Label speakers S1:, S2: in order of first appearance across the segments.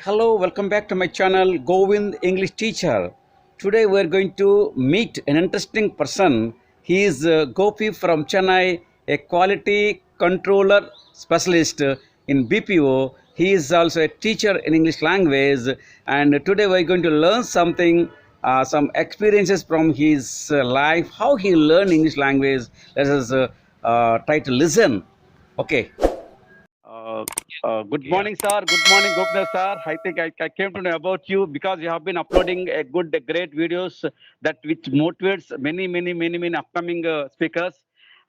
S1: Hello, welcome back to my channel Govind English Teacher. Today we are going to meet an interesting person. He is Gopi from Chennai, a quality controller specialist in BPO. He is also a teacher in English language, and today we are going to learn something, some experiences from his life, how he learned English language. Let us try to listen. Okay. Uh, good
S2: Yeah,
S1: morning, sir. Good morning, Gopinath, sir. I think I came to know about you because you have been uploading a great videos that which motivates many upcoming speakers.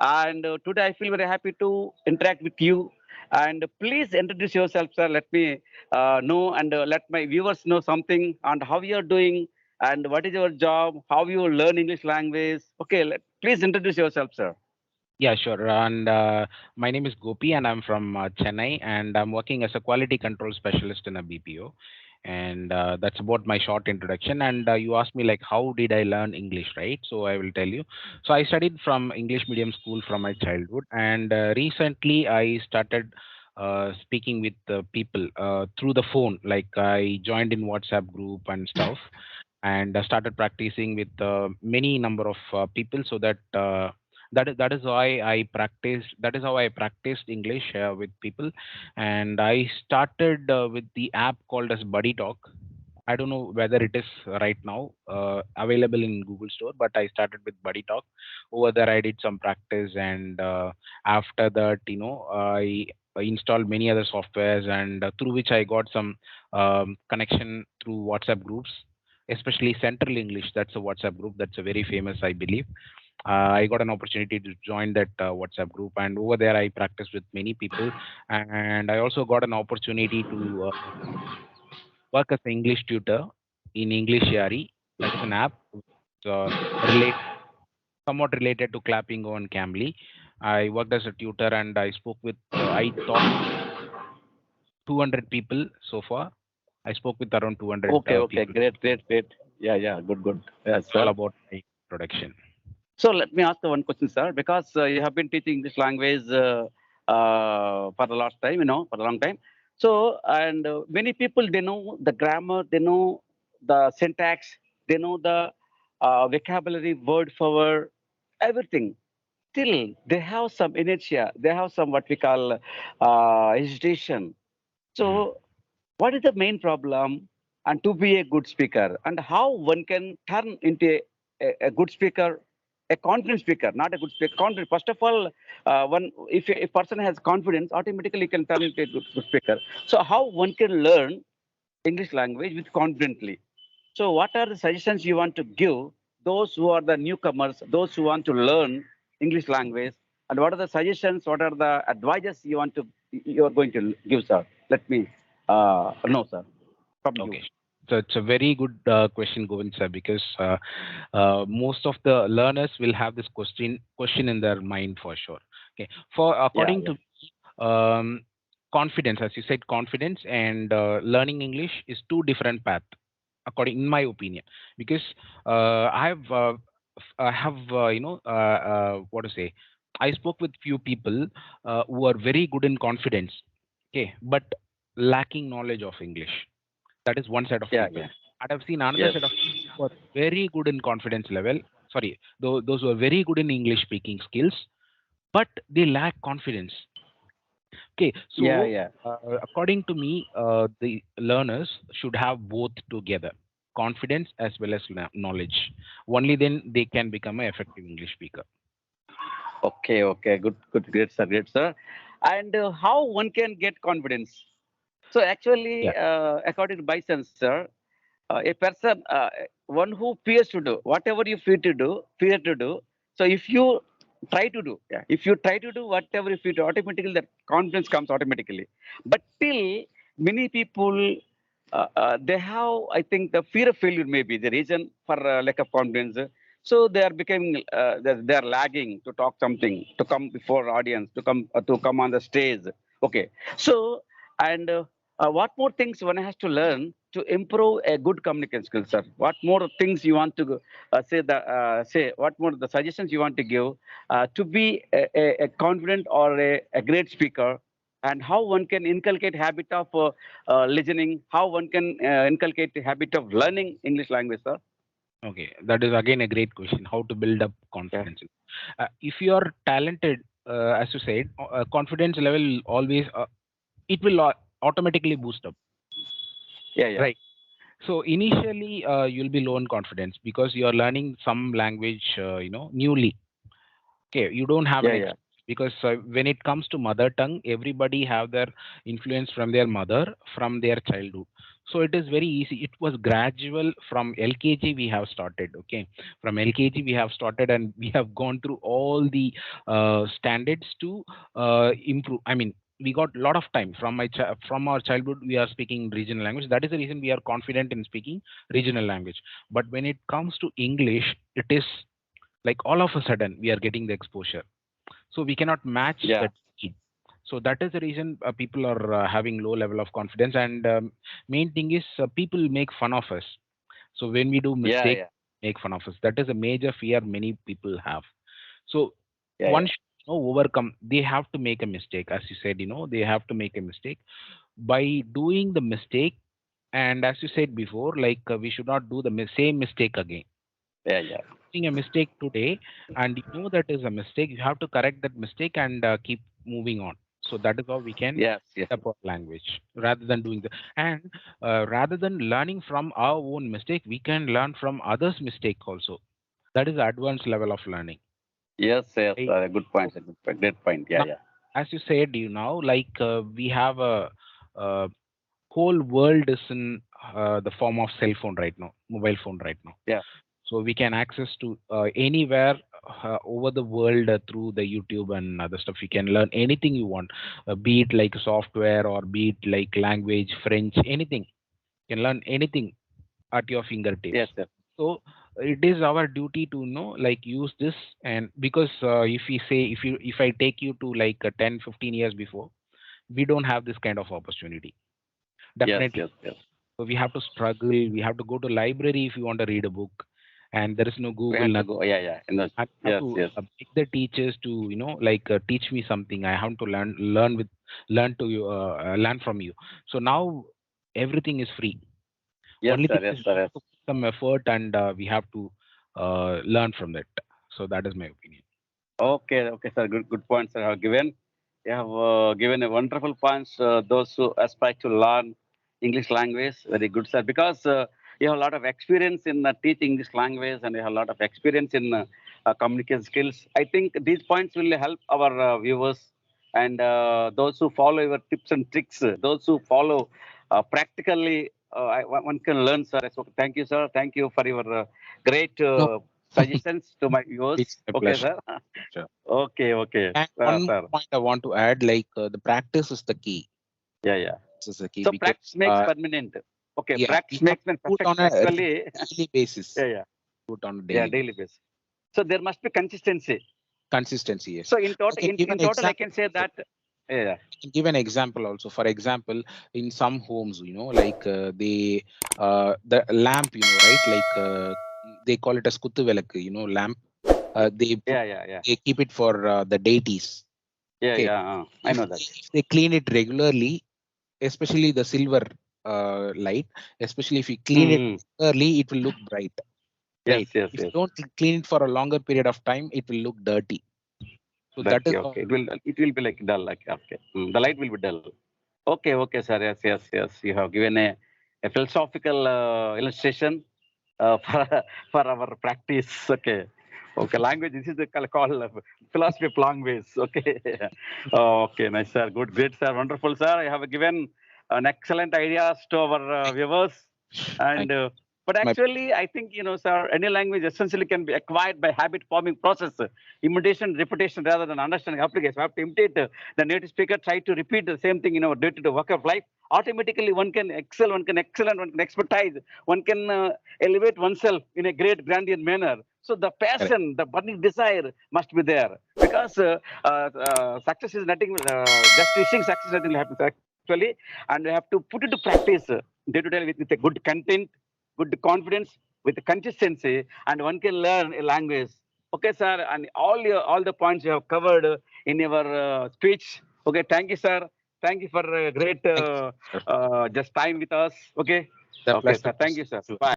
S1: And today I feel very happy to interact with you. And please introduce yourself, sir. Let me know and let my viewers know something and how you are doing and what is your job, how you learn English language. Okay, please introduce yourself, sir.
S2: yeah, sure. And my name is Gopi, and I'm from Chennai, and I'm working as a quality control specialist in a BPO. And that's about my short introduction. And you asked me like, how did I learn English, right? So I will tell you. So I studied from English medium school from my childhood, and recently I started speaking with people through the phone. Like I joined in WhatsApp group and stuff, and started practicing with many number of people, so that. That is why I practiced. That is how I practiced English with people, and I started with the app called as Buddy Talk. I don't know whether it is right now available in Google Store, but I started with Buddy Talk. Over there, I did some practice, and after that, I installed many other softwares, and through which I got some connection through WhatsApp groups, especially Central English. That's a WhatsApp group that's a very famous, I believe. I got an opportunity to join that WhatsApp group, and over there I practiced with many people, and I also got an opportunity to work as an English tutor in English Yari. That is an app relate somewhat related to Clappingo and Cambly. I worked as a tutor, and I spoke with I taught 200 people so far. I spoke with around 200
S1: Okay,
S2: people.
S1: great. Yeah, good. Yes,
S2: All
S1: sir.
S2: about my production.
S1: So let me ask the one question, sir, because you have been teaching this language for the last time, for a long time. So, and many people, they know the grammar, they know the syntax, they know the vocabulary, word for word, everything. Still, they have some inertia, they have some what we call hesitation.
S2: Mhm.
S1: So, what is the main problem and to be a good speaker and how one can turn into a good speaker, a confident speaker, not a good speaker, confident. First of all, one if a person has confidence, automatically can turn into a good speaker. So how one can learn English language with confidently? So what are the suggestions you want to give those who are the newcomers, those who want to learn English language, and what are the suggestions, what are the advices you are going to give, sir? Let me know, sir, from you.
S2: Okay. So it's a very good question, Govind sir, because most of the learners will have this question in their mind for sure. Okay. For
S1: Yeah,
S2: according
S1: yeah.
S2: to confidence, as you said, confidence and learning English is two different paths, according in my opinion, because I have what to say. I spoke with few people who are very good in confidence, okay, but lacking knowledge of English. That is one set of
S1: Yeah,
S2: people.
S1: yeah.
S2: And I've seen another
S1: Yes.
S2: set of people who are very good in confidence level. Sorry, those who are very good in English speaking skills, but they lack confidence. Okay,
S1: Yeah,
S2: so
S1: yeah.
S2: according to me, the learners should have both together, confidence as well as knowledge. Only then they can become an effective English speaker.
S1: Okay. Great, sir. And how one can get confidence? So
S2: Yeah.
S1: actually, according to my sense, sir, a person, one who fears to do whatever you fear to do. So if you try to do, yeah, if you try to do whatever you fear to, automatically that confidence comes automatically. But till many people, they have, I think, the fear of failure may be the reason for lack of confidence. So they are becoming, they are lagging to talk something, to come before audience, to come on the stage. Okay, so and what more things one has to learn to improve a good communication skill, sir? What more things you want to say? What more the suggestions you want to give to be a confident or a great speaker? and how one can inculcate habit of listening, how one can inculcate the habit of learning English language, sir.
S2: Okay, that is again a great question. How to build up
S1: Yeah,
S2: confidence? If you are talented, as you said, confidence level always it will automatically boost up,
S1: yeah, yeah,
S2: right? So initially, you'll be low in confidence because you are learning some language, newly. Okay, you don't have
S1: yeah,
S2: an
S1: yeah.
S2: because when it comes to mother tongue, everybody have their influence from their mother from their childhood. So it is very easy. It was gradual from LKG we have started. Okay, from LKG we have started and we have gone through all the standards to improve. I mean, we got a lot of time from from our childhood. We are speaking regional language. That is the reason we are confident in speaking regional language. But when it comes to English, it is like all of a sudden we are getting the exposure, so we cannot match
S1: Yeah,
S2: that speed. So that is the reason people are having low level of confidence, and main thing is people make fun of us. So when we do
S1: yeah,
S2: mistake,
S1: yeah,
S2: make fun of us. That is a major fear many people have. So
S1: yeah,
S2: one
S1: yeah.
S2: should, overcome. They have to make a mistake, as you said. They have to make a mistake. By doing the mistake, and as you said before, like we should not do the same mistake again.
S1: Yeah, yeah.
S2: Making a mistake today and you know that is a mistake, you have to correct that mistake and keep moving on. So that is how we can
S1: Yes, yes,
S2: develop our language rather than doing the, and rather than learning from our own mistake, we can learn from others mistake also. That is the advanced level of learning,
S1: yes, yes.
S2: right?
S1: Good
S2: So
S1: point, sir. Good point. Great point. Yeah,
S2: now,
S1: yeah.
S2: as you said, like we have a whole world is in the form of cell phone right now, mobile phone right now.
S1: Yeah.
S2: So we can access to anywhere over the world through the YouTube and other stuff. You can learn anything you want, be it like software or be it like language, French, anything. You can learn anything at your fingertips.
S1: Yes, sir.
S2: So it is our duty to know like use this. And because if we say, if I take you to like 10, 15 years before, we don't have this kind of opportunity,
S1: Yes,
S2: definitely.
S1: yes, yes.
S2: So we have to struggle. We have to go to library if you want to read a book, and there is no
S1: We
S2: Google,
S1: had to
S2: nothing.
S1: go. Yeah, yeah. In the,
S2: I have
S1: yes,
S2: to
S1: yes,
S2: beg the teachers to like teach me something. I have to learn from you. So now everything is free.
S1: yes,
S2: Only
S1: sir.
S2: thing
S1: Yes,
S2: is
S1: sir.
S2: we
S1: Yes.
S2: have to put some effort and we have to learn from it. So that is my opinion.
S1: Okay, okay, sir. Good points you have given. You have given a wonderful points. Those who aspire to learn English language, very good, sir. Because you have a lot of experience in teaching English language, and you have a lot of experience in communication skills. I think these points will help our viewers and those who follow your tips and tricks. Those who follow practically, one can learn, sir. So thank you, sir. Thank you for your great
S2: No,
S1: suggestions to my viewers.
S2: it's a
S1: Okay,
S2: pleasure.
S1: sir.
S2: Sure.
S1: Okay, okay,
S2: And one more
S1: sir.
S2: point I want to add, like the practice is the key.
S1: Yeah, yeah.
S2: This is the key
S1: So practice
S2: because
S1: makes permanent. Okay,
S2: yeah,
S1: practice
S2: we have
S1: makes
S2: to
S1: me
S2: do it
S1: perfect.
S2: on a
S1: Actually,
S2: daily basis.
S1: yeah, yeah,
S2: Do it on a
S1: yeah,
S2: daily basis.
S1: daily basis. So there must be consistency.
S2: Consistency, yes.
S1: So in
S2: I
S1: total,
S2: can give
S1: in
S2: an
S1: total, I
S2: example
S1: can say
S2: also.
S1: that. Yeah, yeah.
S2: I can give an example also. For example, in some homes, like the lamp, right? Like they call it as kuttu velakku, lamp. They put,
S1: Yeah, yeah, yeah,
S2: they keep it for the deities.
S1: yeah,
S2: Okay,
S1: yeah. I know that.
S2: if they clean it regularly, especially the silver light, especially if you clean it
S1: Mm-hmm.
S2: regularly, it will look bright,
S1: Yes,
S2: right?
S1: yes,
S2: If you
S1: yes.
S2: don't clean it for a longer period of time, it will look dirty. So that is
S1: Dirty.
S2: how.
S1: Okay. It will be like dull. Like okay. The light will be dull. Okay, okay, sir. Yes, yes, yes. You have given a philosophical illustration for for our practice. Okay. Okay, language. This is the called philosophy of language. Okay. Okay, nice, sir. Good, great, sir. Wonderful, sir. You have given an excellent ideas to our viewers.
S2: Thank
S1: And but
S2: my
S1: actually, I think sir, any language essentially can be acquired by habit forming process, imitation, repetition, rather than understanding application. We have to imitate the native speaker. Try to repeat the same thing in our day-to-day work of life. Automatically, one can excel, one can excel, and one can expertise, one can elevate oneself in a great grandiose manner. So the
S2: correct.
S1: passion, the burning desire must be there because success is nothing. Just wishing success nothing will happen actually, and we have to put it to practice day to day with a good content, good confidence, with consistency, and one can learn a language. Okay, sir, and all the points you have covered in your speech. Okay, thank you, sir. Thank you for a great
S2: Thank you, sir.
S1: just time with us. Okay.
S2: The
S1: Okay,
S2: pleasure
S1: sir.
S2: was
S1: Thank you, sir.
S2: true.
S1: Bye.